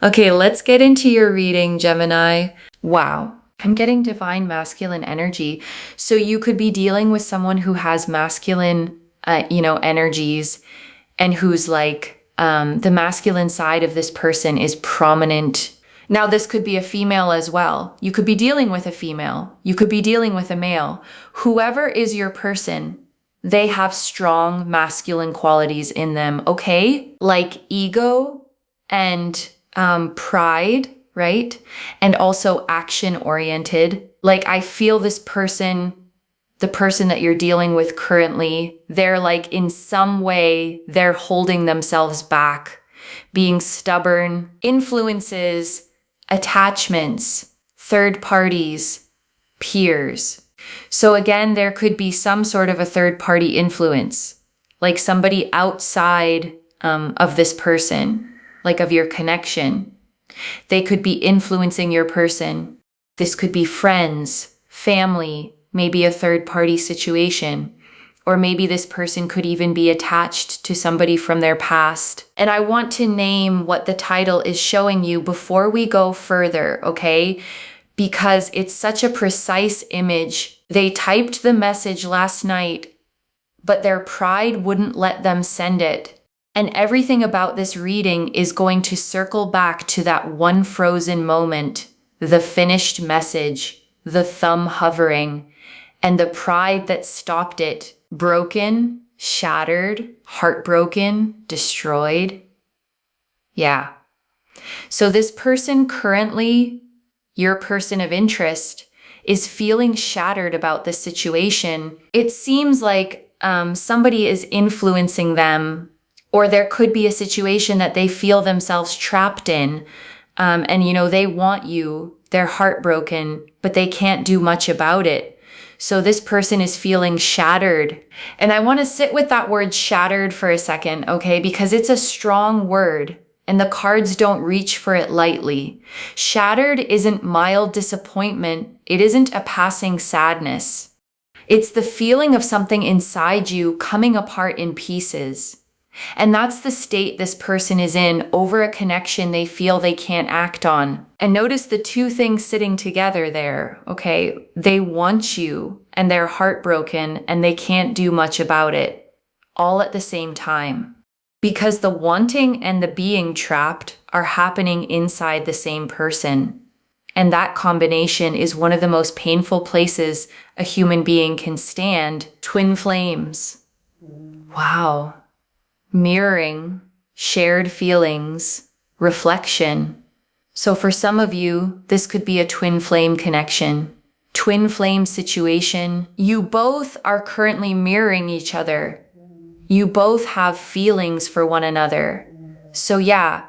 Okay, let's get into your reading, Gemini. Wow. I'm getting divine masculine energy. So you could be dealing with someone who has masculine, energies and who's like, the masculine side of this person is prominent. Now, this could be a female as well. You could be dealing with a female. You could be dealing with a male. Whoever is your person, they have strong masculine qualities in them, okay? Like ego and pride, right? And also action oriented. Like I feel this person, the person that you're dealing with currently, they're like in some way, they're holding themselves back, being stubborn, influences, attachments, third parties, peers. So again, there could be some sort of a third party influence, like somebody outside of this person, like of your connection. They could be influencing your person. This could be friends, family, maybe a third party situation, or maybe this person could even be attached to somebody from their past. And I want to name what the title is showing you before we go further, okay? Because it's such a precise image. They typed the message last night, but their pride wouldn't let them send it. And everything about this reading is going to circle back to that one frozen moment, the finished message, the thumb hovering, and the pride that stopped it. Broken, shattered, heartbroken, destroyed. Yeah. So this person currently, your person of interest, is feeling shattered about this situation. It seems like somebody is influencing them. Or there could be a situation that they feel themselves trapped in. And they want you, they're heartbroken, but they can't do much about it. So this person is feeling shattered. And I want to sit with that word shattered for a second, okay? Because it's a strong word and the cards don't reach for it lightly. Shattered isn't mild disappointment. It isn't a passing sadness. It's the feeling of something inside you coming apart in pieces. And that's the state this person is in over a connection they feel they can't act on. And notice the two things sitting together there, okay? They want you and they're heartbroken and they can't do much about it, all at the same time. Because the wanting and the being trapped are happening inside the same person. And that combination is one of the most painful places a human being can stand. Twin flames. Wow. Mirroring, shared feelings, reflection. So for some of you, this could be a twin flame connection, twin flame situation. You both are currently mirroring each other. You both have feelings for one another. So yeah,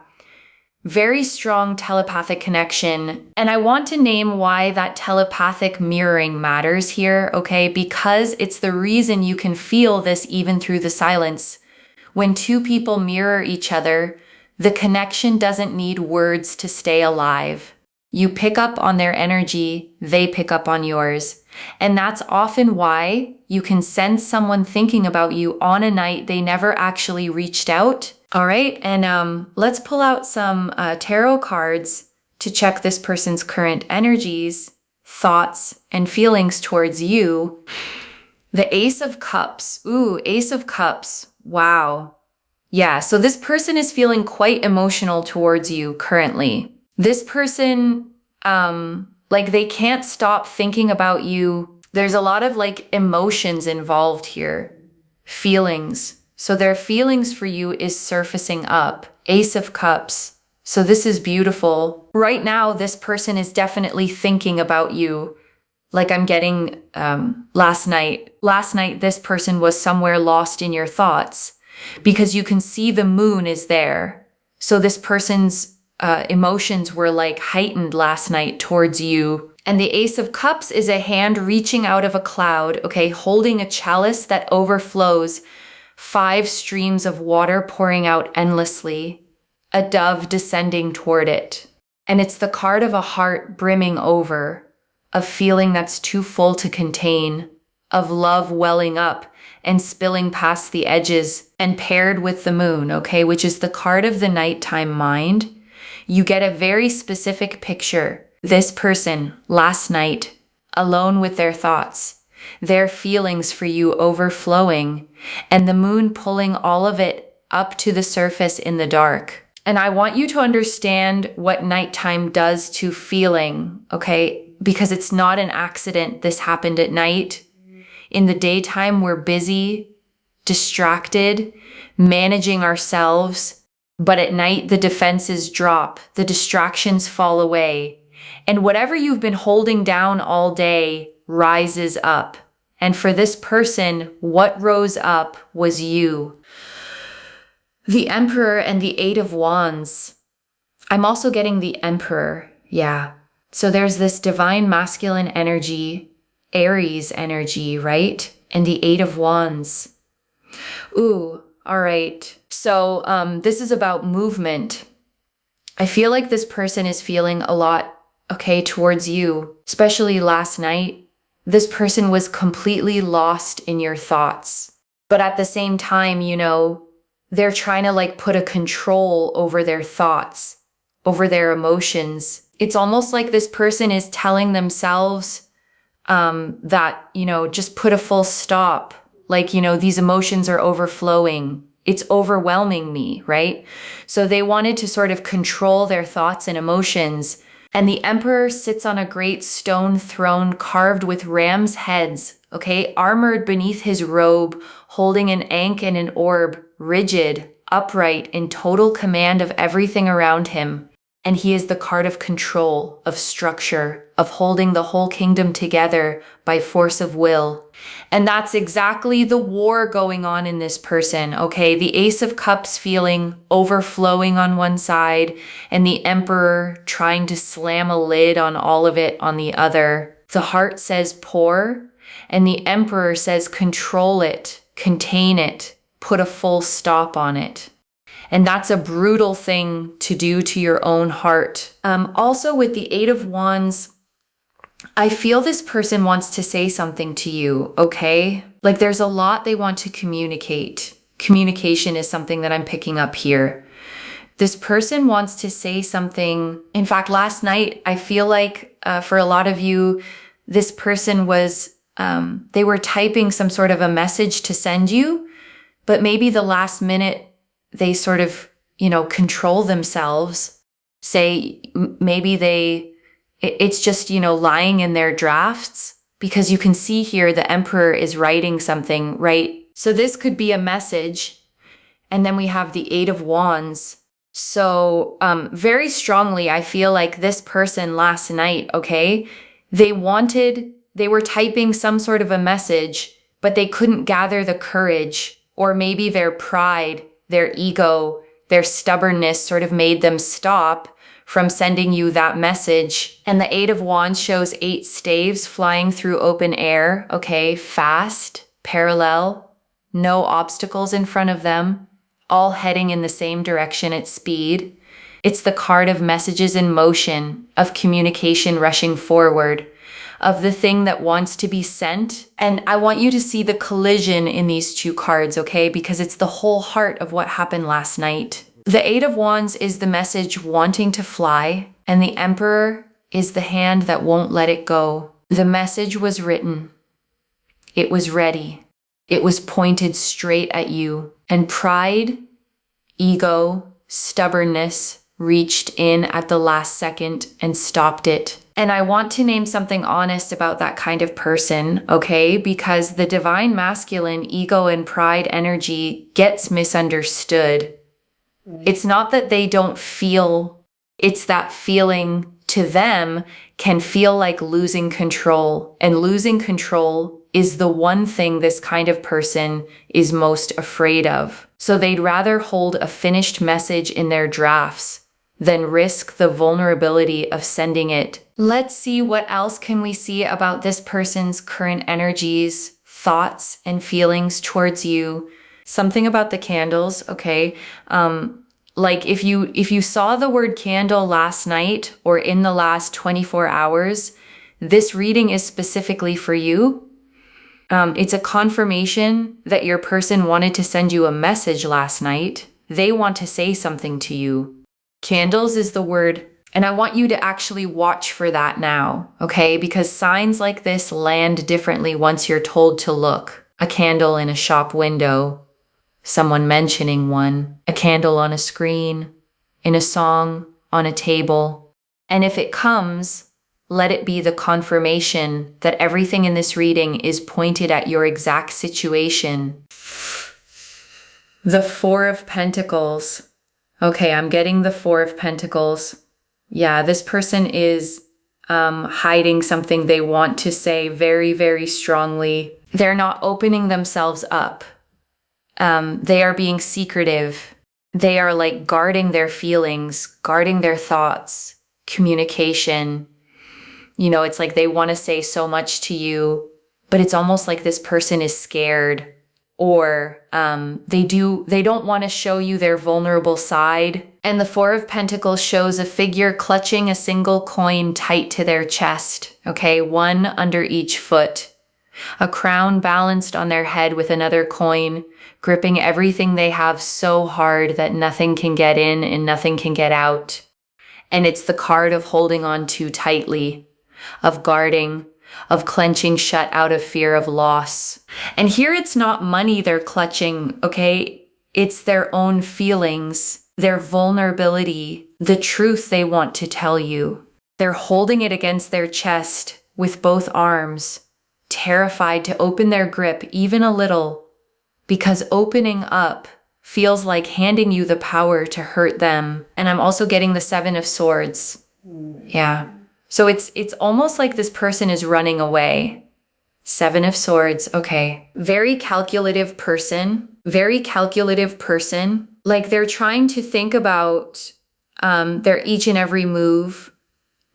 very strong telepathic connection. And I want to name why that telepathic mirroring matters here, okay? Because it's the reason you can feel this even through the silence. When two people mirror each other, the connection doesn't need words to stay alive. You pick up on their energy, they pick up on yours. And that's often why you can sense someone thinking about you on a night they never actually reached out. All right, and let's pull out some tarot cards to check this person's current energies, thoughts, and feelings towards you. The Ace of Cups. Ooh, Ace of Cups. Wow. Yeah, so this person is feeling quite emotional towards you currently. This person, they can't stop thinking about you. There's a lot of emotions involved here. Feelings. So their feelings for you is surfacing up. Ace of Cups. So this is beautiful. Right now, this person is definitely thinking about you. Like I'm getting last night. Last night, this person was somewhere lost in your thoughts. Because you can see the moon is there. So this person's emotions were heightened last night towards you. And the Ace of Cups is a hand reaching out of a cloud, okay, holding a chalice that overflows, 5 streams of water pouring out endlessly, a dove descending toward it. And it's the card of a heart brimming over, a feeling that's too full to contain, of love welling up and spilling past the edges, and paired with the moon, okay, which is the card of the nighttime mind. You get a very specific picture. This person last night, alone with their thoughts, their feelings for you overflowing, and the moon pulling all of it up to the surface in the dark. And I want you to understand what nighttime does to feeling, okay? Because it's not an accident this happened at night. In the daytime, we're busy, distracted, managing ourselves. But at night, the defenses drop, the distractions fall away, and whatever you've been holding down all day rises up. And for this person, what rose up was you. The Emperor and the Eight of Wands. I'm also getting the Emperor, yeah. So there's this divine masculine energy, Aries energy, right? And the Eight of Wands. Ooh, all right. So this is about movement. I feel like this person is feeling a lot, okay, towards you, especially last night. This person was completely lost in your thoughts. But at the same time, you know, they're trying to like put a control over their thoughts, over their emotions. It's almost like this person is telling themselves that, you know, just put a full stop. Like, you know, these emotions are overflowing. It's overwhelming me, right? So they wanted to sort of control their thoughts and emotions. And the Emperor sits on a great stone throne carved with ram's heads, okay, armored beneath his robe, holding an ankh and an orb, rigid, upright, in total command of everything around him. And he is the card of control, of structure, of holding the whole kingdom together by force of will. And that's exactly the war going on in this person, okay? The Ace of Cups feeling overflowing on one side, and the Emperor trying to slam a lid on all of it on the other. The heart says pour, and the Emperor says control it, contain it, put a full stop on it. And that's a brutal thing to do to your own heart. Also with the Eight of Wands, I feel this person wants to say something to you, okay? Like there's a lot they want to communicate. Communication is something that I'm picking up here. This person wants to say something. In fact, last night, I feel like for a lot of you, this person was, they were typing some sort of a message to send you, but maybe the last minute, they sort of, you know, control themselves. Say maybe it's just, you know, lying in their drafts, because you can see here the Emperor is writing something, right? So this could be a message. And then we have the Eight of Wands. So very strongly, I feel like this person last night, okay, they were typing some sort of a message, but they couldn't gather the courage, or maybe their pride, their ego, their stubbornness sort of made them stop from sending you that message. And the Eight of Wands shows 8 staves flying through open air, okay, fast, parallel, no obstacles in front of them, all heading in the same direction at speed. It's the card of messages in motion, of communication rushing forward, of the thing that wants to be sent. And I want you to see the collision in these two cards, okay? Because it's the whole heart of what happened last night. The Eight of Wands is the message wanting to fly, and the Emperor is the hand that won't let it go. The message was written. It was ready. It was pointed straight at you. And pride, ego, stubbornness reached in at the last second and stopped it. And I want to name something honest about that kind of person, okay? Because the divine masculine ego and pride energy gets misunderstood. It's not that they don't feel, it's that feeling to them can feel like losing control. And losing control is the one thing this kind of person is most afraid of. So they'd rather hold a finished message in their drafts than risk the vulnerability of sending it. Let's see what else can we see about this person's current energies, thoughts, and feelings towards you. Something about the candles, okay? Like if you saw the word candle last night or in the last 24 hours, this reading is specifically for you. It's a confirmation that your person wanted to send you a message last night. They want to say something to you. Candles is the word. And I want you to actually watch for that now, okay? Because signs like this land differently once you're told to look. A candle in a shop window, someone mentioning one, a candle on a screen, in a song, on a table. And if it comes, let it be the confirmation that everything in this reading is pointed at your exact situation. The Four of Pentacles. Okay, I'm getting the Four of Pentacles. Yeah, this person is hiding something they want to say very, very strongly. They're not opening themselves up. They are being secretive. They are like guarding their feelings, guarding their thoughts, communication. You know, it's like they want to say so much to you, but it's almost like this person is scared, or they don't want to show you their vulnerable side. And the Four of Pentacles shows a figure clutching a single coin tight to their chest, okay, one under each foot. A crown balanced on their head with another coin, gripping everything they have so hard that nothing can get in and nothing can get out. And it's the card of holding on too tightly, of guarding, of clenching shut out of fear of loss. And here it's not money they're clutching, okay? It's their own feelings, their vulnerability, the truth they want to tell you. They're holding it against their chest with both arms, terrified to open their grip even a little, because opening up feels like handing you the power to hurt them. And I'm also getting the Seven of Swords. Yeah. So it's almost like this person is running away. Seven of Swords. Okay. Very calculative person. Very calculative person. Like they're trying to think about their each and every move.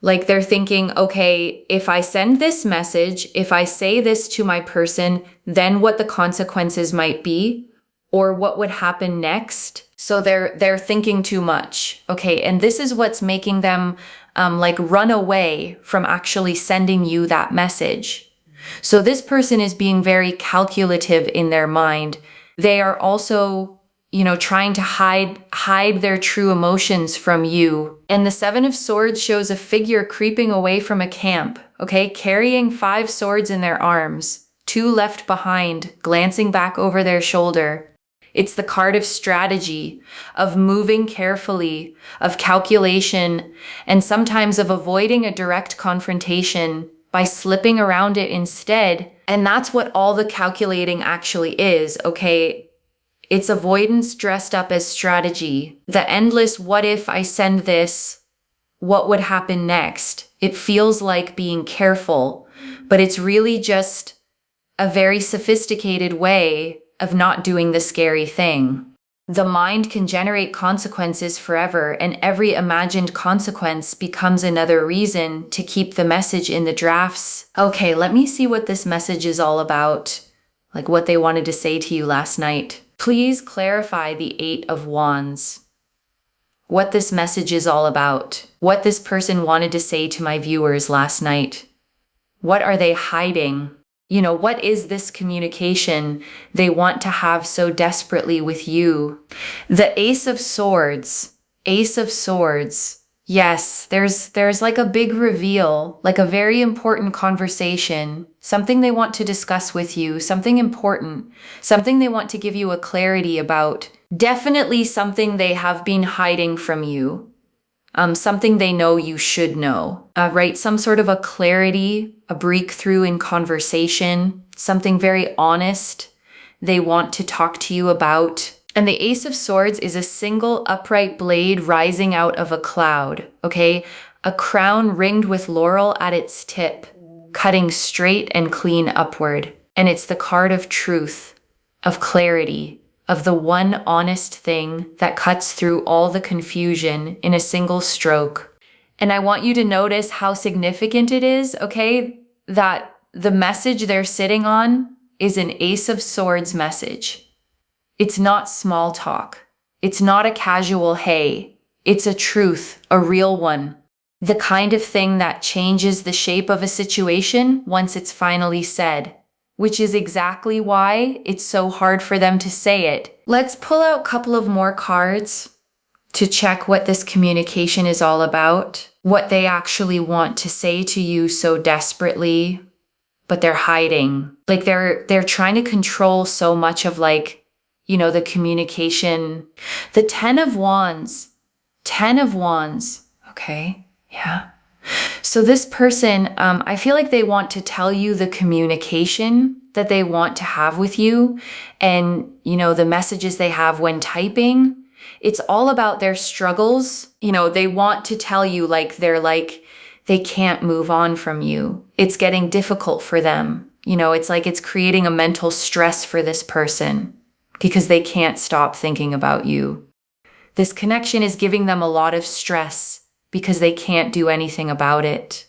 Like they're thinking, okay, if I send this message, if I say this to my person, then what the consequences might be, or what would happen next. So they're thinking too much. Okay. And this is what's making them like run away from actually sending you that message. So this person is being very calculative in their mind. They are also, you know, trying to hide their true emotions from you. And the Seven of Swords shows a figure creeping away from a camp, okay, carrying 5 swords in their arms, 2 left behind, glancing back over their shoulder. It's the card of strategy, of moving carefully, of calculation, and sometimes of avoiding a direct confrontation by slipping around it instead. And that's what all the calculating actually is, okay? It's avoidance dressed up as strategy. The endless what if I send this, what would happen next? It feels like being careful, but it's really just a very sophisticated way of not doing the scary thing. The mind can generate consequences forever, and every imagined consequence becomes another reason to keep the message in the drafts. Okay, let me see what this message is all about, like what they wanted to say to you last night. Please clarify the 8 of Wands. What this message is all about. What this person wanted to say to my viewers last night. What are they hiding? You know, what is this communication they want to have so desperately with you? The Ace of Swords. Ace of Swords. Yes, there's like a big reveal, like a very important conversation, something they want to discuss with you, something important, something they want to give you a clarity about. Definitely something they have been hiding from you. Something they know you should know, right? Some sort of a clarity, a breakthrough in conversation, something very honest they want to talk to you about. And the Ace of Swords is a single upright blade rising out of a cloud, okay? A crown ringed with laurel at its tip, cutting straight and clean upward. And it's the card of truth, of clarity, of the one honest thing that cuts through all the confusion in a single stroke. And I want you to notice how significant it is, okay, that the message they're sitting on is an Ace of Swords message. It's not small talk. It's not a casual hey. It's a truth, a real one. The kind of thing that changes the shape of a situation once it's finally said, which is exactly why it's so hard for them to say it. Let's pull out a couple of more cards. to check what this communication is all about, what they actually want to say to you so desperately, but they're hiding. Like they're trying to control so much of like, you know, the communication. The 10 of Wands. 10 of Wands. Okay. Yeah. So this person, I feel like they want to tell you the communication that they want to have with you, and, you know, the messages they have when typing. It's all about their struggles. You know, they want to tell you they can't move on from you. It's getting difficult for them. You know, it's like it's creating a mental stress for this person because they can't stop thinking about you. This connection is giving them a lot of stress because they can't do anything about it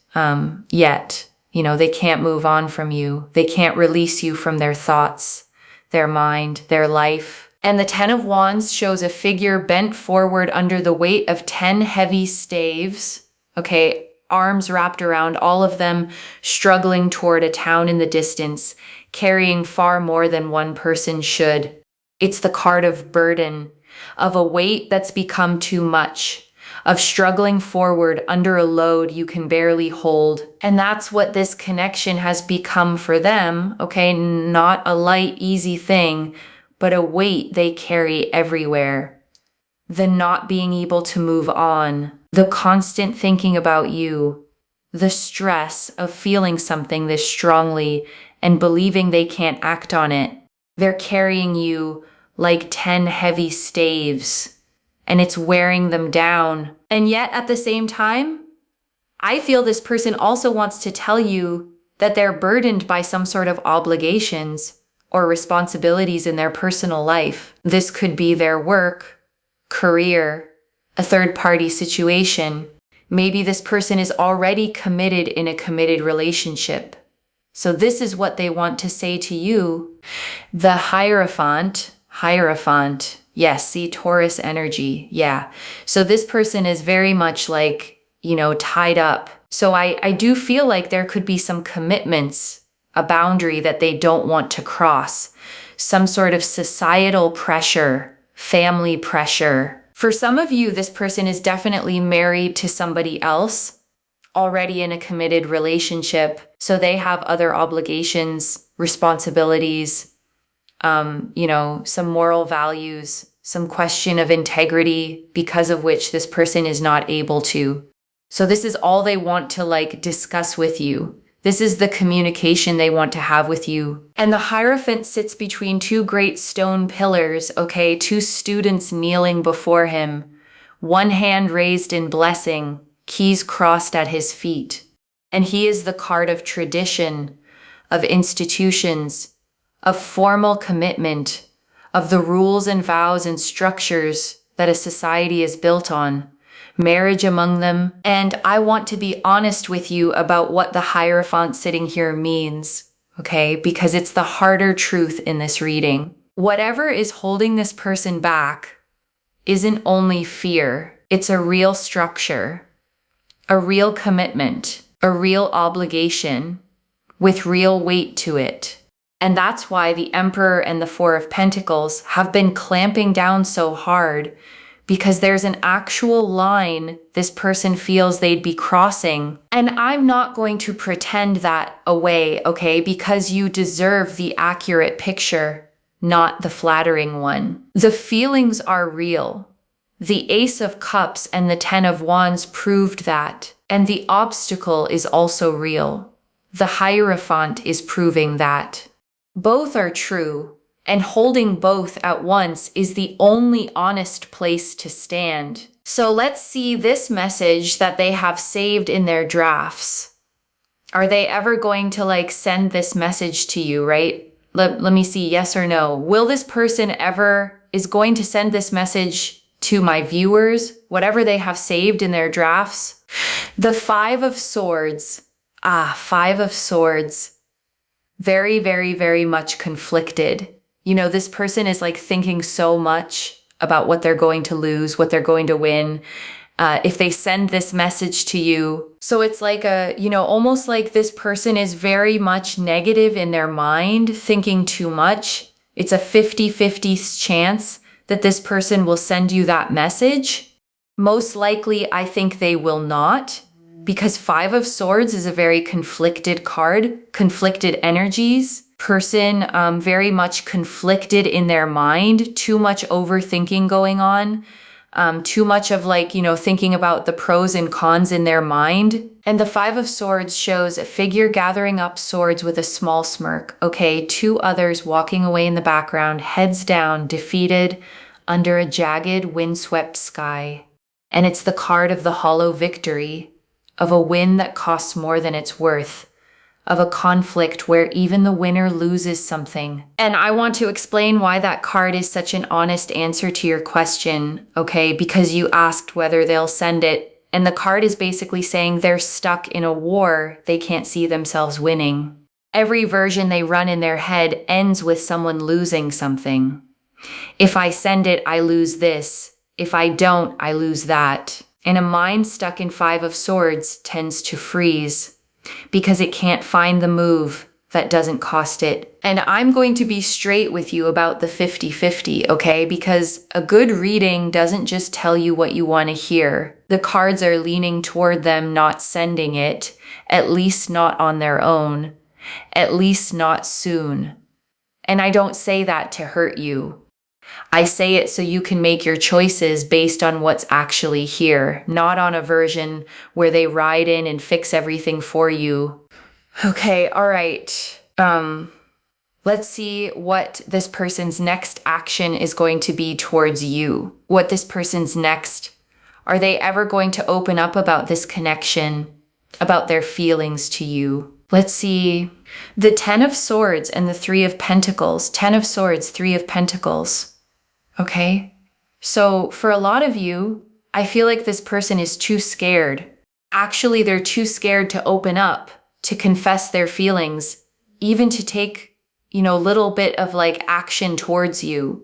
yet. You know, they can't move on from you. They can't release you from their thoughts, their mind, their life. And the 10 of Wands shows a figure bent forward under the weight of 10 heavy staves. Okay, arms wrapped around, all of them struggling toward a town in the distance, carrying far more than one person should. It's the card of burden, of a weight that's become too much, of struggling forward under a load you can barely hold. And that's what this connection has become for them, okay? Not a light, easy thing, but a weight they carry everywhere. The not being able to move on, the constant thinking about you, the stress of feeling something this strongly and believing they can't act on it. They're carrying you like 10 heavy staves, and it's wearing them down. And yet at the same time, I feel this person also wants to tell you that they're burdened by some sort of obligations or responsibilities in their personal life. This could be their work, career, a third-party situation. Maybe this person is already committed in a committed relationship. So this is what they want to say to you. The Hierophant. Yes, see, Taurus energy. Yeah. So this person is very much like, you know, tied up. So I do feel like there could be some commitments, a boundary that they don't want to cross, some sort of societal pressure, family pressure. For some of you, this person is definitely married to somebody else, already in a committed relationship. So they have other obligations, responsibilities, you know, some moral values, some question of integrity because of which this person is not able to. So this is all they want to like discuss with you. This is the communication they want to have with you. And the Hierophant sits between two great stone pillars, okay? Two students kneeling before him, one hand raised in blessing, keys crossed at his feet. And he is the card of tradition, of institutions, of formal commitment, of the rules and vows and structures that a society is built on. Marriage among them. And I want to be honest with you about what the Hierophant sitting here means, okay? Because it's the harder truth in this reading. Whatever is holding this person back isn't only fear. It's a real structure, a real commitment, a real obligation with real weight to it. And that's why the Emperor and the Four of Pentacles have been clamping down so hard, because there's an actual line this person feels they'd be crossing. And I'm not going to pretend that away, okay? Because you deserve the accurate picture, not the flattering one. The feelings are real. The Ace of Cups and the 10 of Wands proved that. And the obstacle is also real. The Hierophant is proving that. Both are true. And holding both at once is the only honest place to stand. So let's see this message that they have saved in their drafts. Are they ever going to like send this message to you, right? Let me see, yes or no. Will this person ever is going to send this message to my viewers, whatever they have saved in their drafts? The Five of Swords. Five of Swords. Very, very, very much conflicted. You know, this person is like thinking so much about what they're going to lose, what they're going to win, if they send this message to you. So it's like almost like this person is very much negative in their mind, thinking too much. It's a 50-50 chance that this person will send you that message. Most likely, I think they will not, because Five of Swords is a very conflicted card, conflicted energies. Person very much conflicted in their mind, too much overthinking going on, too much of thinking about the pros and cons in their mind. And the Five of Swords shows a figure gathering up swords with a small smirk. Okay, two others walking away in the background, heads down, defeated under a jagged, windswept sky. And it's the card of the hollow victory, of a win that costs more than it's worth, of a conflict where even the winner loses something. And I want to explain why that card is such an honest answer to your question, okay? Because you asked whether they'll send it, and the card is basically saying they're stuck in a war they can't see themselves winning. Every version they run in their head ends with someone losing something. If I send it, I lose this. If I don't, I lose that. And a mind stuck in Five of Swords tends to freeze because it can't find the move that doesn't cost it. And I'm going to be straight with you about the 50-50, okay? Because a good reading doesn't just tell you what you want to hear. The cards are leaning toward them not sending it, at least not on their own, at least not soon. And I don't say that to hurt you. I say it so you can make your choices based on what's actually here, not on a version where they ride in and fix everything for you. Okay, all right. Let's see what this person's next action is going to be towards you. What this person's next. Are they ever going to open up about this connection, about their feelings to you? Let's see. The Ten of Swords and the Three of Pentacles. Ten of Swords, Three of Pentacles. Okay, so for a lot of you, I feel like this person is too scared. Actually, they're too scared to open up, to confess their feelings, even to take, little bit of action towards you.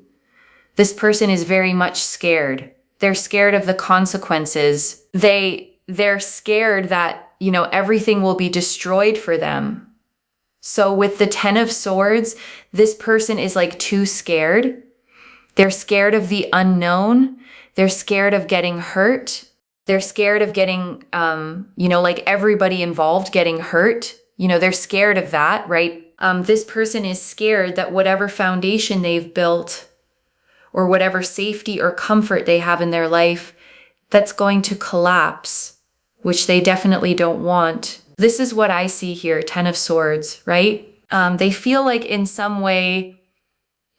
This person is very much scared. They're scared of the consequences. They're scared that, everything will be destroyed for them. So with the Ten of Swords, this person is too scared. They're scared of the unknown. They're scared of getting hurt. They're scared of getting, everybody involved getting hurt. They're scared of that, right? This person is scared that whatever foundation they've built or whatever safety or comfort they have in their life, that's going to collapse, which they definitely don't want. This is what I see here, Ten of Swords, right? They feel like in some way,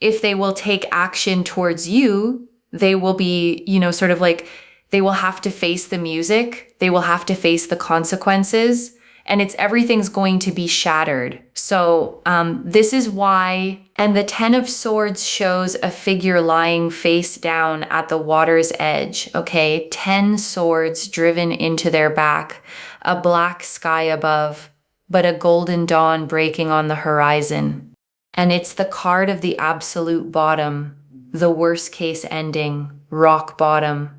if they will take action towards you, they will be, they will have to face the music. They will have to face the consequences, and everything's going to be shattered. So this is why, and the Ten of Swords shows a figure lying face down at the water's edge, okay? 10 swords driven into their back, a black sky above, but a golden dawn breaking on the horizon. And it's the card of the absolute bottom, the worst case ending, rock bottom.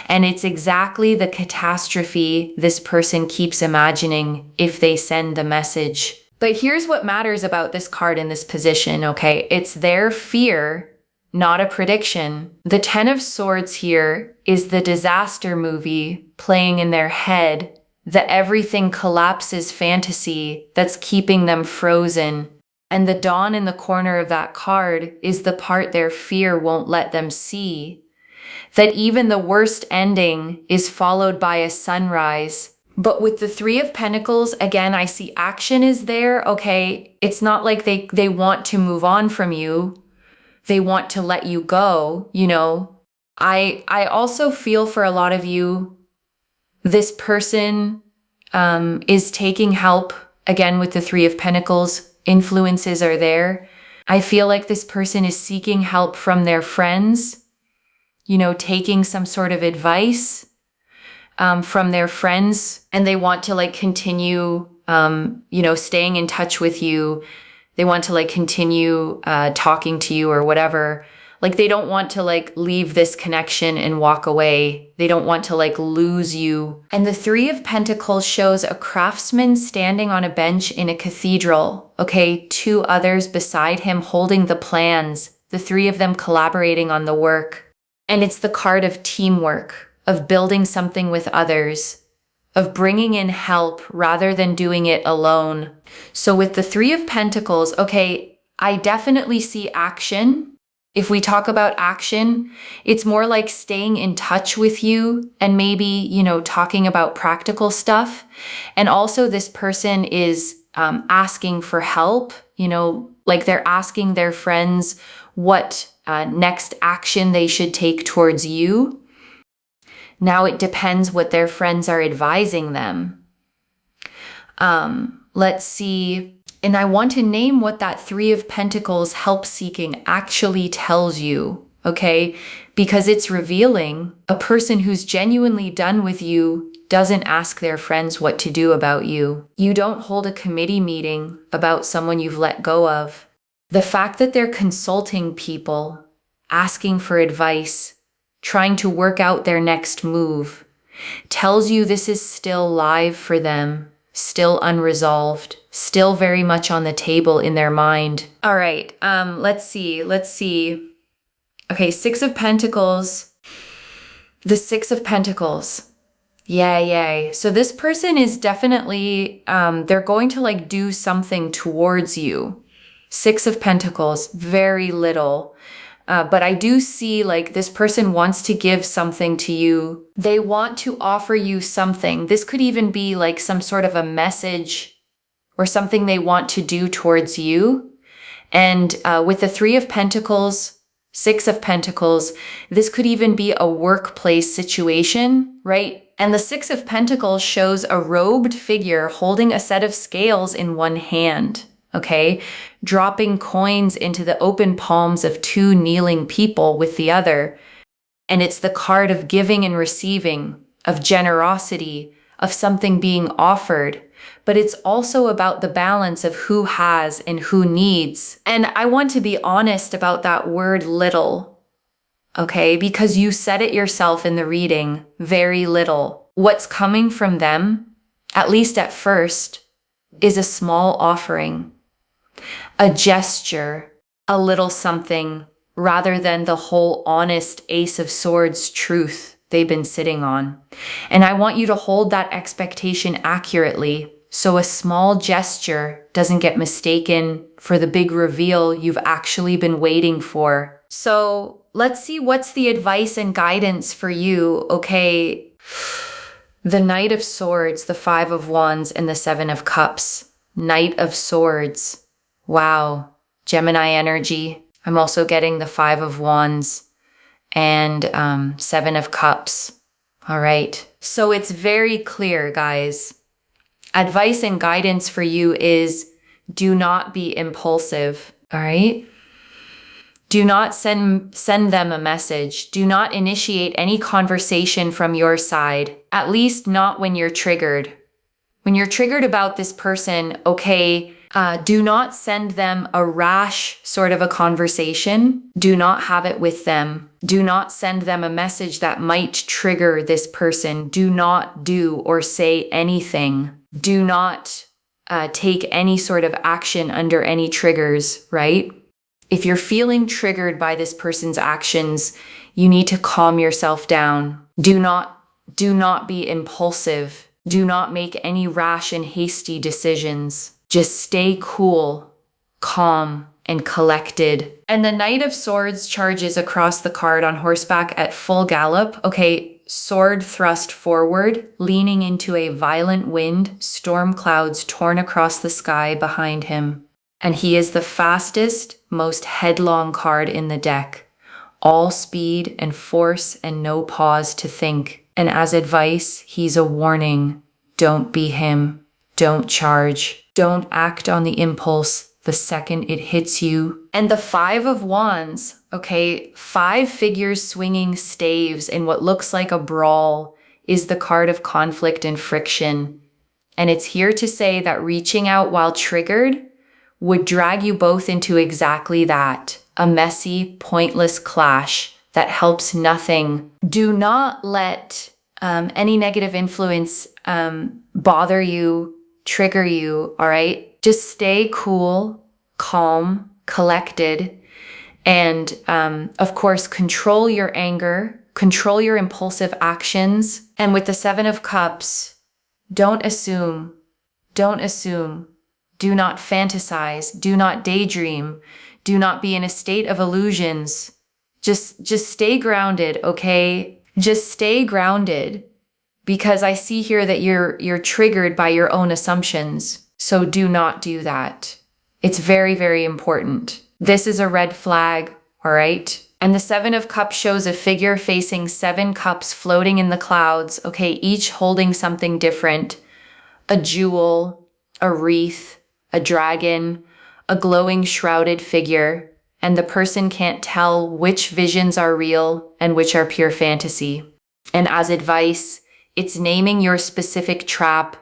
And it's exactly the catastrophe this person keeps imagining if they send the message. But here's what matters about this card in this position, okay? It's their fear, not a prediction. The Ten of Swords here is the disaster movie playing in their head, the everything collapses fantasy that's keeping them frozen. And the dawn in the corner of that card is the part their fear won't let them see. That even the worst ending is followed by a sunrise. But with the Three of Pentacles, again, I see action is there, okay? It's not like they want to move on from you. They want to let you go, I also feel for a lot of you, this person is taking help, again, with the Three of Pentacles. Influences are there. I feel like this person is seeking help from their friends, taking some sort of advice from their friends, and they want to continue, staying in touch with you. They want to continue talking to you or whatever. They don't want to leave this connection and walk away. They don't want to lose you. And the Three of Pentacles shows a craftsman standing on a bench in a cathedral. Okay, 2 others beside him holding the plans, the 3 of them collaborating on the work. And it's the card of teamwork. of building something with others, of bringing in help rather than doing it alone. So with the Three of Pentacles, okay, I definitely see action. If we talk about action, it's more like staying in touch with you and maybe, talking about practical stuff. And also this person is asking for help, like they're asking their friends what next action they should take towards you. Now it depends what their friends are advising them. Let's see. And I want to name what that Three of Pentacles help seeking actually tells you, okay? Because it's revealing a person who's genuinely done with you doesn't ask their friends what to do about you. You don't hold a committee meeting about someone you've let go of. The fact that they're consulting people, asking for advice, trying to work out their next move, tells you this is still live for them, still unresolved, still very much on the table in their mind. All right, let's see. Okay, Six of Pentacles. The Six of Pentacles. Yay. So this person is definitely, they're going to do something towards you. Six of Pentacles, very little. But I do see this person wants to give something to you. They want to offer you something. This could even be some sort of a message or something they want to do towards you. And with the Three of Pentacles, Six of Pentacles, this could even be a workplace situation, right? And the Six of Pentacles shows a robed figure holding a set of scales in one hand. Okay, dropping coins into the open palms of two kneeling people with the other. And it's the card of giving and receiving, of generosity, of something being offered. But it's also about the balance of who has and who needs. And I want to be honest about that word little, okay? Because you said it yourself in the reading, very little. What's coming from them, at least at first, is a small offering. A gesture, a little something, rather than the whole honest Ace of Swords truth they've been sitting on. And I want you to hold that expectation accurately so a small gesture doesn't get mistaken for the big reveal you've actually been waiting for. So let's see what's the advice and guidance for you, okay? The Knight of Swords, the Five of Wands, and the Seven of Cups. Knight of Swords. Wow, Gemini energy. I'm also getting the Five of Wands and Seven of Cups. All right, so it's very clear, guys. Advice and guidance for you is do not be impulsive, all right? Do not send them a message. Do not initiate any conversation from your side, at least not when you're triggered. When you're triggered about this person, okay, do not send them a rash sort of a conversation. Do not have it with them. Do not send them a message that might trigger this person. Do not do or say anything. Do not take any sort of action under any triggers, right? If you're feeling triggered by this person's actions, you need to calm yourself down. Do not be impulsive. Do not make any rash and hasty decisions. Just stay cool, calm, and collected. And the Knight of Swords charges across the card on horseback at full gallop. Okay, sword thrust forward, leaning into a violent wind, storm clouds torn across the sky behind him. And he is the fastest, most headlong card in the deck. All speed and force and no pause to think. And as advice, he's a warning. Don't be him. Don't charge. Don't act on the impulse the second it hits you. And the Five of Wands, okay, 5 figures swinging staves in what looks like a brawl is the card of conflict and friction. And it's here to say that reaching out while triggered would drag you both into exactly that, a messy, pointless clash that helps nothing. Do not let any negative influence bother you, trigger you, all right? Just stay cool, calm, collected, and of course, control your anger, Control your impulsive actions. And with the Seven of Cups, don't assume. Don't assume. Do not fantasize. Do not daydream. Do not be in a state of illusions. Just stay grounded, okay? Just stay grounded, because I see here that you're triggered by your own assumptions. So do not do that. It's very, very important. This is a red flag, all right? And the Seven of Cups shows a figure facing 7 cups floating in the clouds, okay, each holding something different. A jewel, a wreath, a dragon, a glowing shrouded figure, and the person can't tell which visions are real and which are pure fantasy. And as advice, it's naming your specific trap,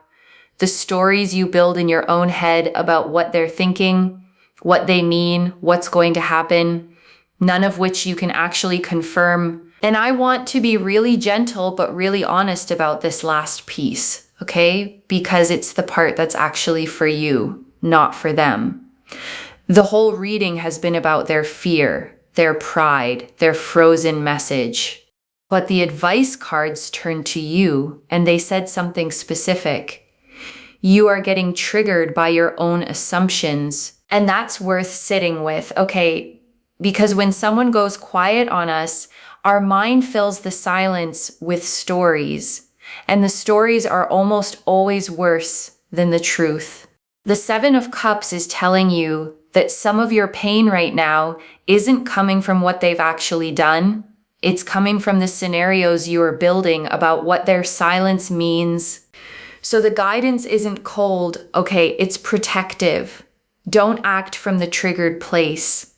the stories you build in your own head about what they're thinking, what they mean, what's going to happen, none of which you can actually confirm. And I want to be really gentle but really honest about this last piece, okay? Because it's the part that's actually for you, not for them. The whole reading has been about their fear, their pride, their frozen message. But the advice cards turned to you and they said something specific. You are getting triggered by your own assumptions, and that's worth sitting with, okay? Because when someone goes quiet on us, our mind fills the silence with stories, and the stories are almost always worse than the truth. The Seven of Cups is telling you that some of your pain right now isn't coming from what they've actually done. It's coming from the scenarios you are building about what their silence means. So the guidance isn't cold, okay, it's protective. Don't act from the triggered place.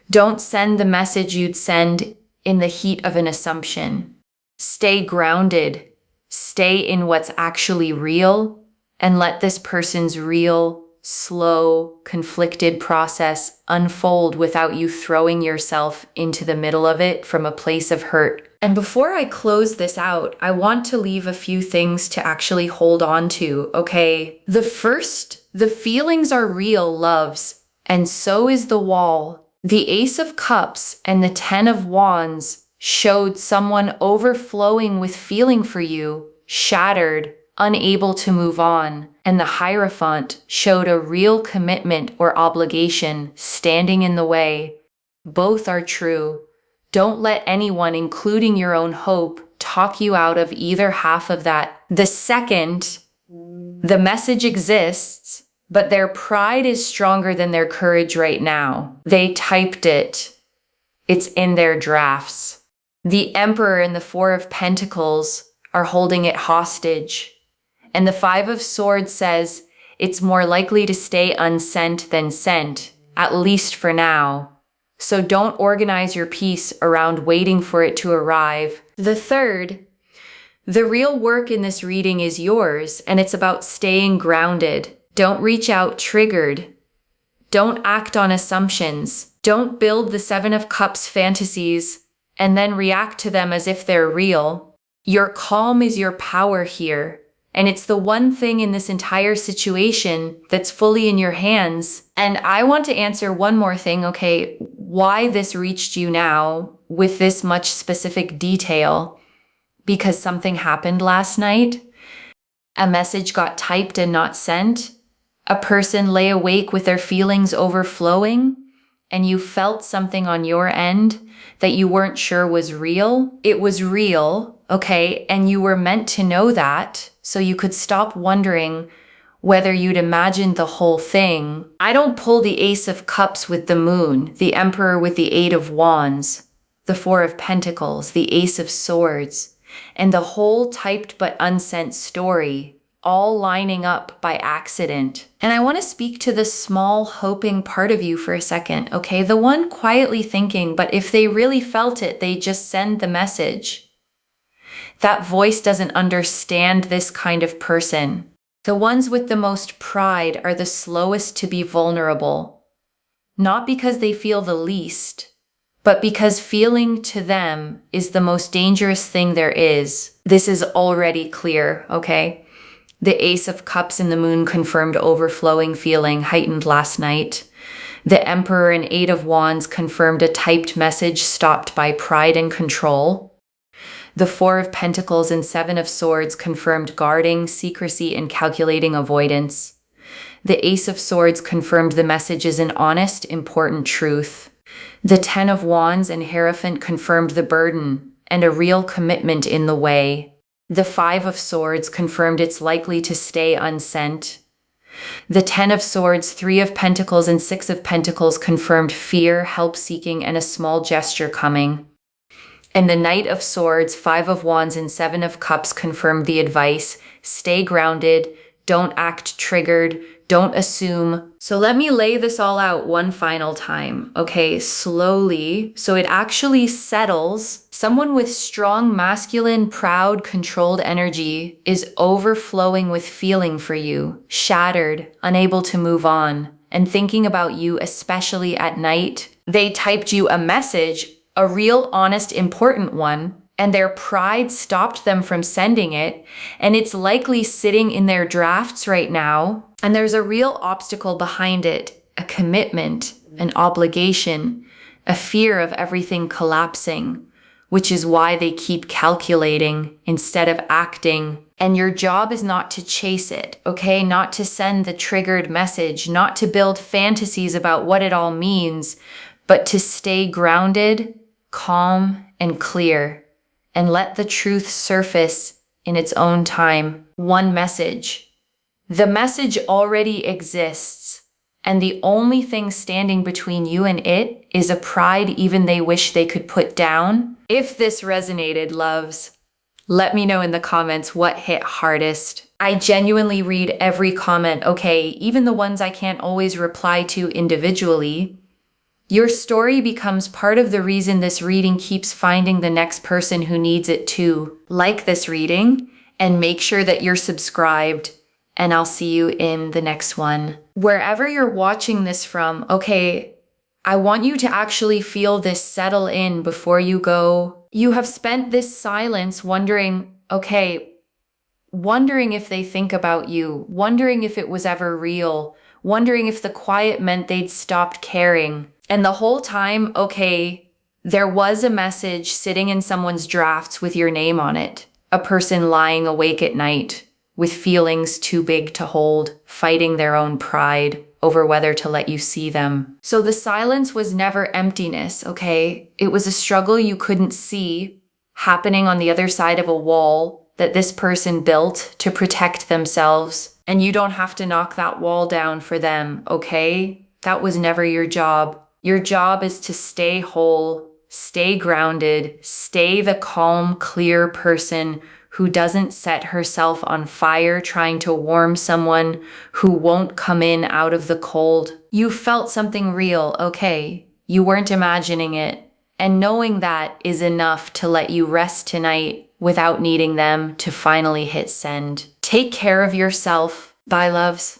Don't send the message you'd send in the heat of an assumption. Stay grounded. Stay in what's actually real, and let this person's real, slow, conflicted process unfold without you throwing yourself into the middle of it from a place of hurt. And before I close this out, I want to leave a few things to actually hold on to, okay? The first, the feelings are real, loves, and so is the wall. The Ace of Cups and the 10 of Wands showed someone overflowing with feeling for you, shattered, unable to move on. And the Hierophant showed a real commitment or obligation standing in the way. Both are true. Don't let anyone, including your own hope, talk you out of either half of that. The second, the message exists, but their pride is stronger than their courage right now. They typed it. It's in their drafts. The Emperor and the 4 of Pentacles are holding it hostage. And the 5 of Swords says it's more likely to stay unsent than sent, at least for now. So don't organize your piece around waiting for it to arrive. The third, the real work in this reading is yours, and it's about staying grounded. Don't reach out triggered. Don't act on assumptions. Don't build the 7 of Cups fantasies and then react to them as if they're real. Your calm is your power here. And it's the one thing in this entire situation that's fully in your hands. And I want to answer one more thing, okay? Why this reached you now with this much specific detail? Because something happened last night. A message got typed and not sent. A person lay awake with their feelings overflowing, and you felt something on your end that you weren't sure was real. It was real, okay? And you were meant to know that, so you could stop wondering whether you'd imagined the whole thing. I don't pull the Ace of Cups with the Moon, the Emperor with the 8 of Wands, the 4 of Pentacles, the Ace of Swords, and the whole typed but unsent story, all lining up by accident. And I want to speak to the small hoping part of you for a second, okay? The one quietly thinking, but if they really felt it, they just send the message. That voice doesn't understand this kind of person. The ones with the most pride are the slowest to be vulnerable. Not because they feel the least, but because feeling to them is the most dangerous thing there is. This is already clear, okay? The Ace of Cups and the Moon confirmed overflowing feeling heightened last night. The Emperor and 8 of Wands confirmed a typed message stopped by pride and control. The Four of Pentacles and Seven of Swords confirmed guarding, secrecy, and calculating avoidance. The Ace of Swords confirmed the message is an honest, important truth. The Ten of Wands and Hierophant confirmed the burden and a real commitment in the way. The Five of Swords confirmed it's likely to stay unsent. The Ten of Swords, Three of Pentacles, and Six of Pentacles confirmed fear, help-seeking, and a small gesture coming. And the Knight of Swords, Five of Wands, and Seven of Cups confirmed the advice, stay grounded, don't act triggered, don't assume. So let me lay this all out one final time, okay, slowly, so it actually settles. Someone with strong, masculine, proud, controlled energy is overflowing with feeling for you, shattered, unable to move on, and thinking about you, especially at night. They typed you a message, a real, honest, important one, and their pride stopped them from sending it, and it's likely sitting in their drafts right now, and there's a real obstacle behind it, a commitment, an obligation, a fear of everything collapsing, which is why they keep calculating instead of acting. And your job is not to chase it, okay? Not to send the triggered message, not to build fantasies about what it all means, but to stay grounded, calm, and clear, and let the truth surface in its own time. One message. The message already exists, and the only thing standing between you and it is a pride even they wish they could put down. If this resonated, loves, let me know in the comments what hit hardest. I genuinely read every comment, okay, even the ones I can't always reply to individually. Your story becomes part of the reason this reading keeps finding the next person who needs it too. Like this reading and make sure that you're subscribed, and I'll see you in the next one. Wherever you're watching this from, okay, I want you to actually feel this settle in before you go. You have spent this silence wondering, okay, wondering if they think about you, wondering if it was ever real, wondering if the quiet meant they'd stopped caring. And the whole time, okay, there was a message sitting in someone's drafts with your name on it. A person lying awake at night with feelings too big to hold, fighting their own pride over whether to let you see them. So the silence was never emptiness, okay? It was a struggle you couldn't see happening on the other side of a wall that this person built to protect themselves. And you don't have to knock that wall down for them, okay? That was never your job. Your job is to stay whole, stay grounded, stay the calm, clear person who doesn't set herself on fire trying to warm someone who won't come in out of the cold. You felt something real, okay? You weren't imagining it. And knowing that is enough to let you rest tonight without needing them to finally hit send. Take care of yourself. Bye, loves.